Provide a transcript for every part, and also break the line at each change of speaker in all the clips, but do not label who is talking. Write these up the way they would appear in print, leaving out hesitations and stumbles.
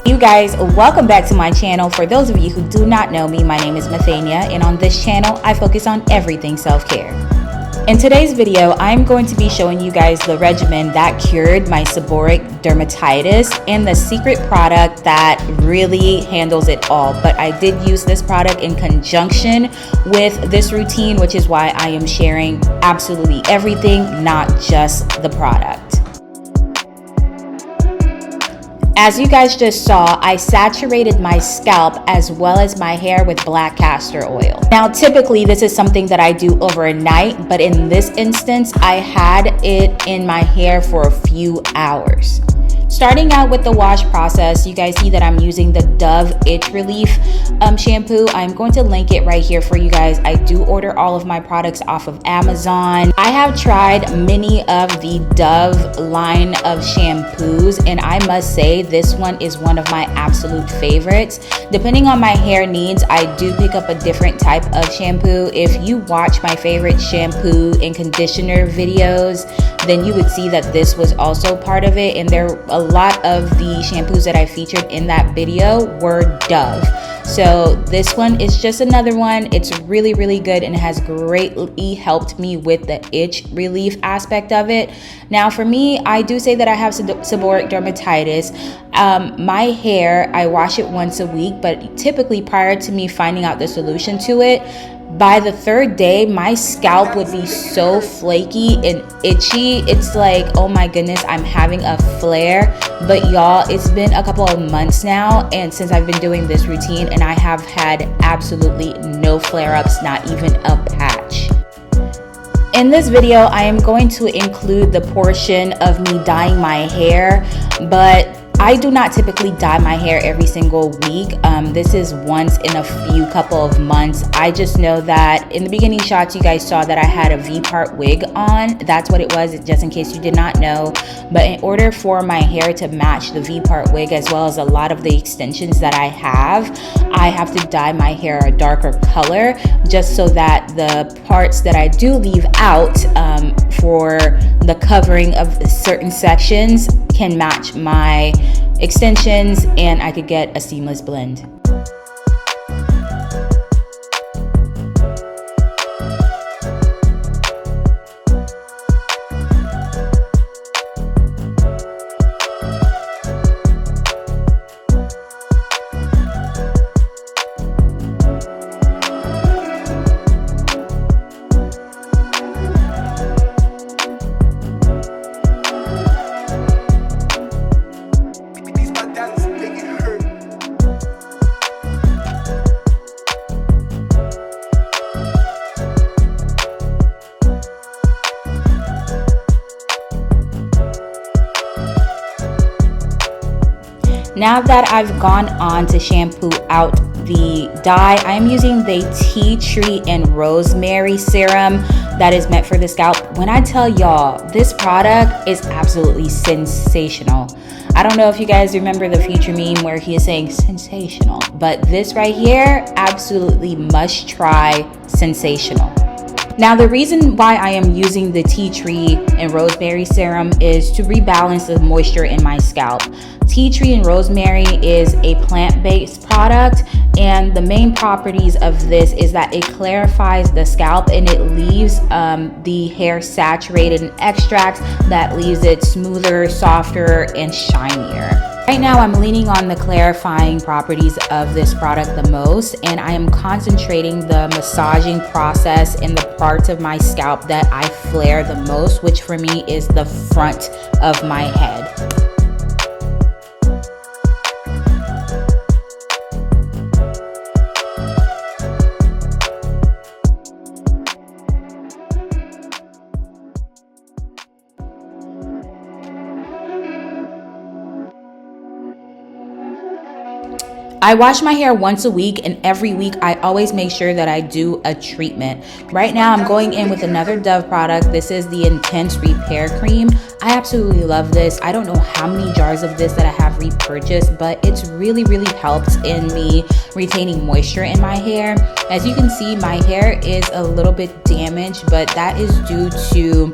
You guys, welcome back to my channel. For those of you who do not know me, my name is Mathania, and on this channel I focus on everything self-care. In today's video, I'm going to be showing you guys the regimen that cured my seborrheic dermatitis and the secret product that really handles it all. But I did use this product in conjunction with this routine, which is why I am sharing absolutely everything, not just the product. As you guys just saw, I saturated my scalp as well as my hair with black castor oil. Now, typically this is something that I do overnight, but in this instance, I had it in my hair for a few hours. Starting out with the wash process, you guys see that I'm using the Dove Itch Relief shampoo. I'm going to link it right here for you guys. I do order all of my products off of Amazon. I have tried many of the Dove line of shampoos, and I must say this one is one of my absolute favorites. Depending on my hair needs, I do pick up a different type of shampoo. If you watch my favorite shampoo and conditioner videos, then you would see that this was also part of it, and a lot of the shampoos that I featured in that video were Dove. So this one is just another one. It's really, really good and has greatly helped me with the itch relief aspect of it. Now for me, I do say that I have seborrheic dermatitis. My hair, I wash it once a week, but typically prior to me finding out the solution to it, by the third day, my scalp would be so flaky and itchy. It's like, oh my goodness, I'm having a flare. But y'all, it's been a couple of months now, and since I've been doing this routine, and I have had absolutely no flare-ups, not even a patch. In this video, I am going to include the portion of me dyeing my hair, but I do not typically dye my hair every single week. This is once in a couple of months. I just know that in the beginning shots, you guys saw that I had a V-part wig on. That's what it was, just in case you did not know. But in order for my hair to match the V-part wig, as well as a lot of the extensions that I have to dye my hair a darker color, just so that the parts that I do leave out for the covering of certain sections can match my extensions, and I could get a seamless blend. Now that I've gone on to shampoo out the dye, I am using the tea tree and rosemary serum that is meant for the scalp. When I tell y'all, this product is absolutely sensational. I don't know if you guys remember the Future meme where he is saying sensational, but this right here, absolutely must try sensational. Now, the reason why I am using the tea tree and rosemary serum is to rebalance the moisture in my scalp. Tea tree and rosemary is a plant-based product, and the main properties of this is that it clarifies the scalp and it leaves the hair saturated in extracts that leaves it smoother, softer, and shinier. Right now, I'm leaning on the clarifying properties of this product the most, and I am concentrating the massaging process in the parts of my scalp that I flare the most, which for me is the front of my head. I wash my hair once a week, and every week I always make sure that I do a treatment. Right now I'm going in with another Dove product. This is the Intense Repair Cream. I absolutely love this. I don't know how many jars of this that I have repurchased, but it's really helped in me retaining moisture in my hair. As you can see, my hair is a little bit damaged, but that is due to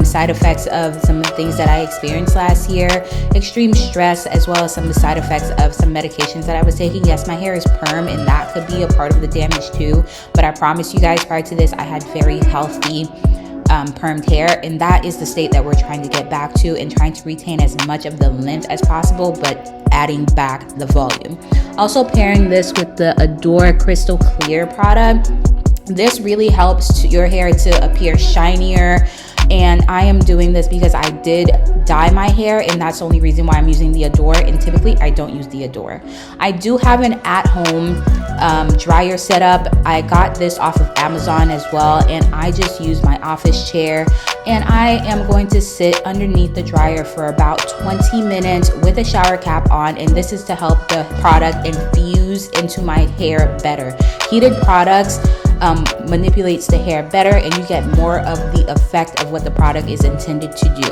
side effects of some of the things that I experienced last year, extreme stress, as well as some of the side effects of some medications that I was taking. Yes, my hair is perm, and that could be a part of the damage too, but I promise you guys, prior to this, I had very healthy permed hair, and that is the state that we're trying to get back to, and trying to retain as much of the length as possible, but adding back the volume. Also pairing this with the Adore Crystal Clear product. This really helps your hair to appear shinier, and I am doing this because I did dye my hair, and that's the only reason why I'm using the Adore, and typically I don't use the Adore. I do have an at-home dryer setup. I got this off of Amazon as well, and I just use my office chair, and I am going to sit underneath the dryer for about 20 minutes with a shower cap on, and this is to help the product infuse into my hair better. Heated products manipulates the hair better, and you get more of the effect of what the product is intended to do.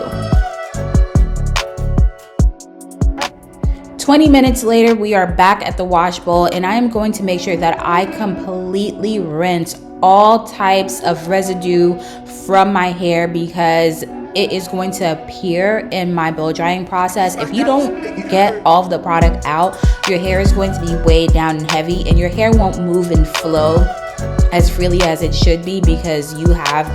20 minutes later, we are back at the wash bowl, and I am going to make sure that I completely rinse all types of residue from my hair, because it is going to appear in my blow drying process. If you don't get all of the product out, your hair is going to be weighed down and heavy, and your hair won't move and flow as freely as it should be, because you have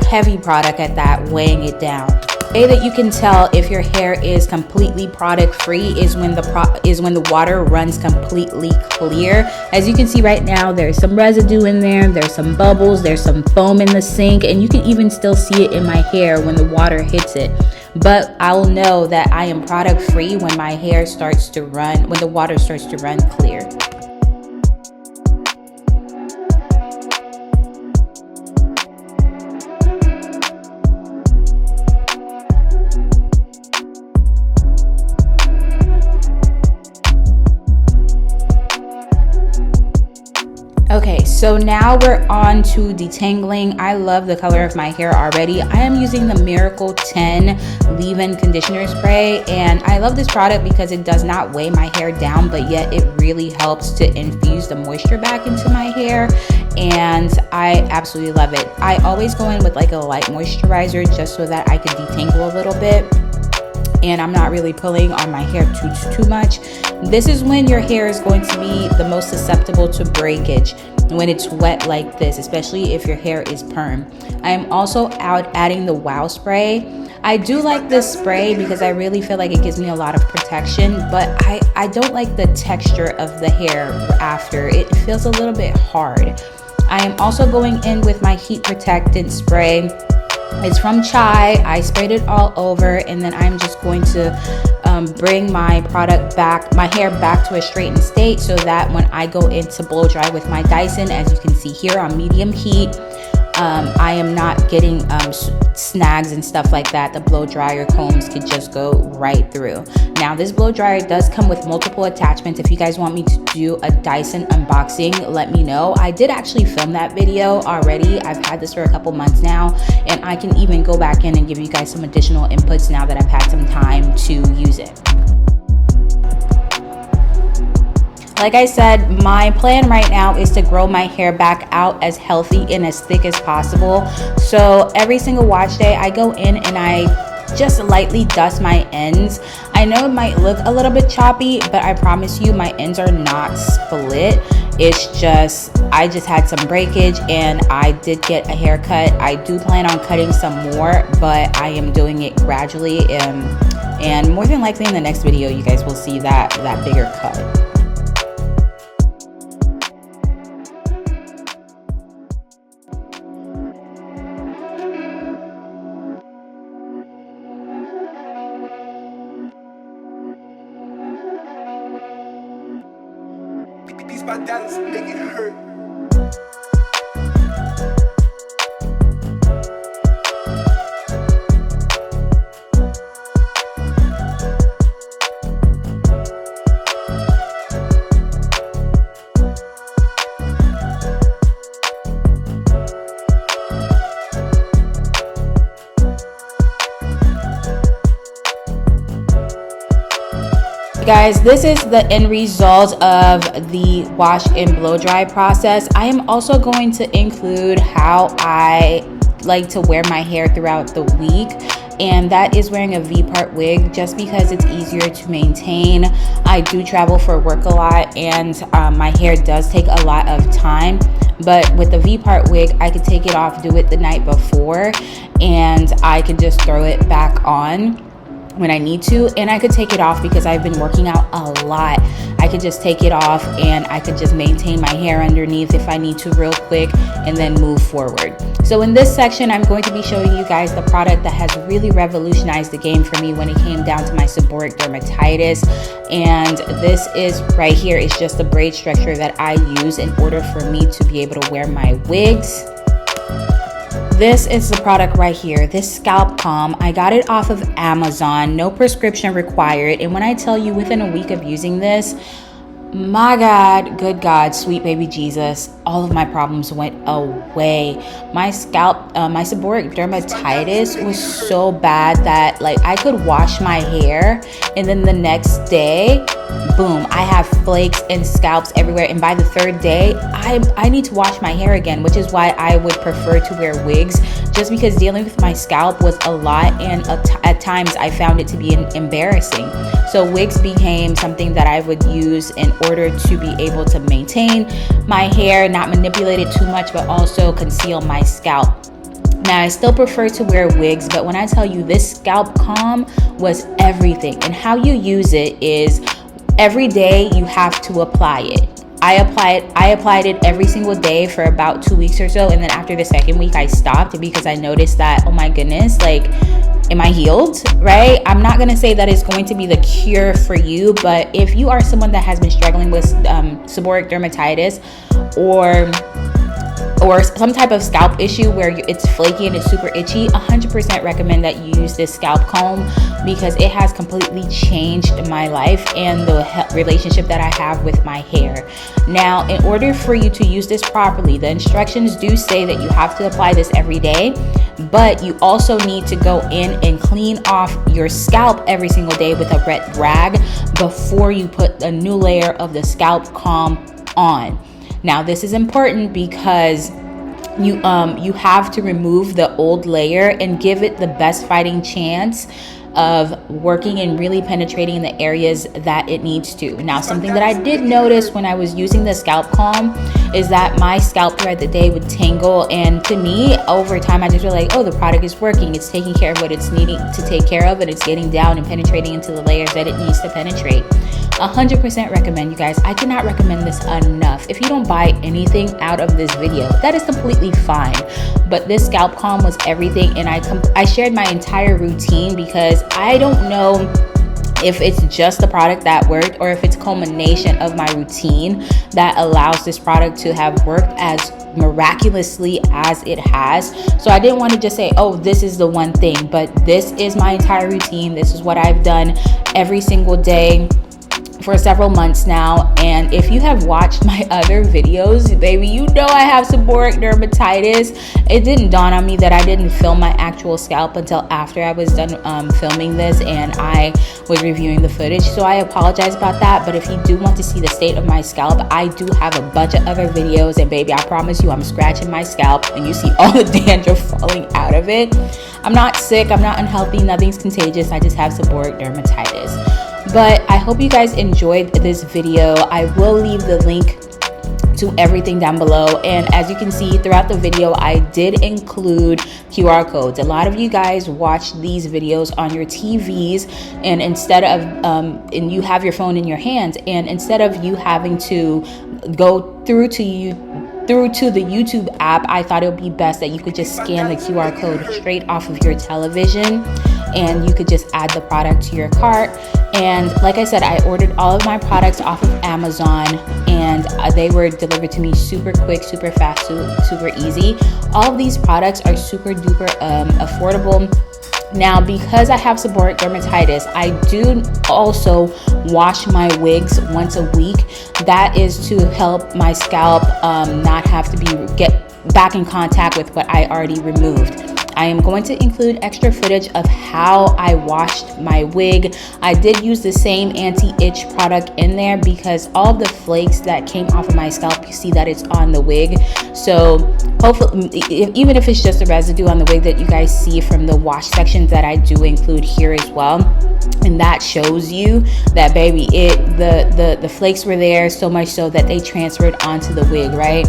heavy product at that, weighing it down. The way that you can tell if your hair is completely product free is when the water runs completely clear. As you can see right now, there's some residue in there, there's some bubbles, there's some foam in the sink, and you can even still see it in my hair when the water hits it. But I'll know that I am product free when my hair starts to run, when the water starts to run clear. Okay, so now we're on to detangling. I love the color of my hair already. I am using the Miracle 10 leave-in conditioner spray, and I love this product because it does not weigh my hair down, but yet it really helps to infuse the moisture back into my hair, and I absolutely love it. I always go in with like a light moisturizer just so that I could detangle a little bit, and I'm not really pulling on my hair too much. This is when your hair is going to be the most susceptible to breakage, when it's wet like this, especially if your hair is perm. I am also adding the Wow spray. I do like this spray because I really feel like it gives me a lot of protection, but I don't like the texture of the hair after. It feels a little bit hard. I am also going in with my heat protectant spray. It's from Chai. I sprayed it all over, and then I'm just going to bring my hair back to a straightened state, so that when I go into blow dry with my Dyson, as you can see here on medium heat, I am not getting snags and stuff like that. The blow dryer combs could just go right through. Now, this blow dryer does come with multiple attachments. If you guys want me to do a Dyson unboxing, let me know. I did actually film that video already. I've had this for a couple months now, and I can even go back in and give you guys some additional inputs now that I've had some time to use it. Like I said, my plan right now is to grow my hair back out as healthy and as thick as possible. So every single wash day, I go in and I just lightly dust my ends. I know it might look a little bit choppy, but I promise you my ends are not split. It's just, I just had some breakage and I did get a haircut. I do plan on cutting some more, but I am doing it gradually, and more than likely in the next video, you guys will see that bigger cut.
My dollars make it hurt.
Guys, this is the end result of the wash and blow dry process. I am also going to include how I like to wear my hair throughout the week, and that is wearing a V-part wig, just because it's easier to maintain. I do travel for work a lot, and my hair does take a lot of time. But with the V-part wig, I could take it off, do it the night before, and I can just throw it back on when I need to. And I could take it off because I've been working out a lot. I could just take it off and I could just maintain my hair underneath if I need to real quick, and then move forward. So in this section, I'm going to be showing you guys the product that has really revolutionized the game for me when it came down to my seborrheic dermatitis. And this is right here is just the braid structure that I use in order for me to be able to wear my wigs. This is the product right here, this scalp calm. I got it off of Amazon, no prescription required. And when I tell you, within a week of using this, my God, good God, sweet baby Jesus, all of my problems went away. My scalp, my seborrheic dermatitis was so bad that like I could wash my hair and then the next day, boom, I have flakes and scalps everywhere. And by the third day, I need to wash my hair again, which is why I would prefer to wear wigs, just because dealing with my scalp was a lot, and at times I found it to be embarrassing. So wigs became something that I would use in order to be able to maintain my hair, not manipulate it too much, but also conceal my scalp. Now, I still prefer to wear wigs, but when I tell you this scalp calm was everything, and how you use it is every day you have to apply it. I applied it every single day for about 2 weeks or so, and then after the second week I stopped because I noticed that, oh my goodness, like, am I healed, right? I'm not gonna say that it's going to be the cure for you, but if you are someone that has been struggling with seborrheic dermatitis or some type of scalp issue where it's flaky and it's super itchy, 100% recommend that you use this scalp comb, because it has completely changed my life and the relationship that I have with my hair. Now, in order for you to use this properly, the instructions do say that you have to apply this every day, but you also need to go in and clean off your scalp every single day with a wet rag before you put a new layer of the scalp calm on. Now, this is important because you have to remove the old layer and give it the best fighting chance of working and really penetrating the areas that it needs to. Now, something that I did notice when I was using the scalp calm is that my scalp throughout the day would tingle, and to me, over time, I just realized, oh, the product is working. It's taking care of what it's needing to take care of, and it's getting down and penetrating into the layers that it needs to penetrate. 100% recommend, you guys. I cannot recommend this enough. If you don't buy anything out of this video, that is completely fine. But this scalp calm was everything, and I shared my entire routine because I don't know if it's just the product that worked or if it's a culmination of my routine that allows this product to have worked as miraculously as it has. So I didn't want to just say, oh, this is the one thing, but this is my entire routine. This is what I've done every single day for several months now. And if you have watched my other videos, baby, you know I have seborrheic dermatitis. It didn't dawn on me that I didn't film my actual scalp until after I was done filming this and I was reviewing the footage. So I apologize about that. But if you do want to see the state of my scalp, I do have a bunch of other videos, and baby, I promise you I'm scratching my scalp and you see all the dandruff falling out of it. I'm not sick, I'm not unhealthy, nothing's contagious. I just have seborrheic dermatitis. But I hope you guys enjoyed this video. I will leave the link to everything down below, and as you can see throughout the video, I did include QR codes. A lot of you guys watch these videos on your TVs, and instead of and you have your phone in your hands, and instead of you having to go through to the YouTube app, I thought it would be best that you could just scan the QR code straight off of your television, and you could just add the product to your cart. And like I said, I ordered all of my products off of Amazon, and they were delivered to me super quick, super fast, super easy. All of these products are super duper affordable. Now, because I have seborrheic dermatitis, I do also wash my wigs once a week. That is to help my scalp not have to get back in contact with what I already removed. I am going to include extra footage of how I washed my wig. I did use the same anti-itch product in there because all of the flakes that came off of my scalp, you see that it's on the wig. So hopefully, even if it's just a residue on the wig that you guys see from the wash sections that I do include here as well, and that shows you that, baby, the flakes were there, so much so that they transferred onto the wig, right?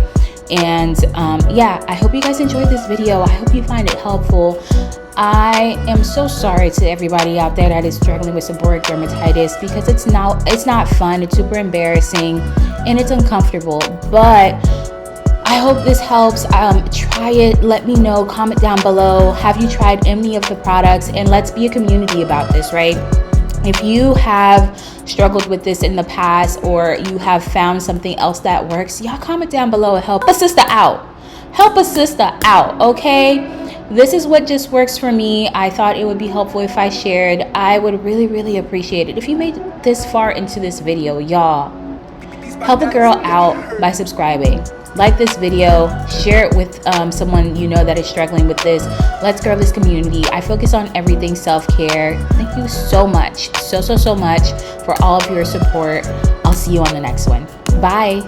And yeah, I hope you guys enjoyed this video. I hope you find it helpful. I am so sorry to everybody out there that is struggling with seborrheic dermatitis, because it's not fun, it's super embarrassing, and it's uncomfortable. But I hope this helps. Try it. Let me know. Comment down below. Have you tried any of the products? And let's be a community about this, right? If you have struggled with this in the past, or you have found something else that works, y'all comment down below and help a sister out. Help a sister out, okay? This is what just works for me. I thought it would be helpful if I shared. I would really appreciate it if you made this far into this video. Y'all, help a girl out by subscribing. Like this video, share it with someone you know that is struggling with this. Let's grow this community. I focus on everything self-care. Thank you so much, so much for all of your support. I'll see you on the next one. Bye.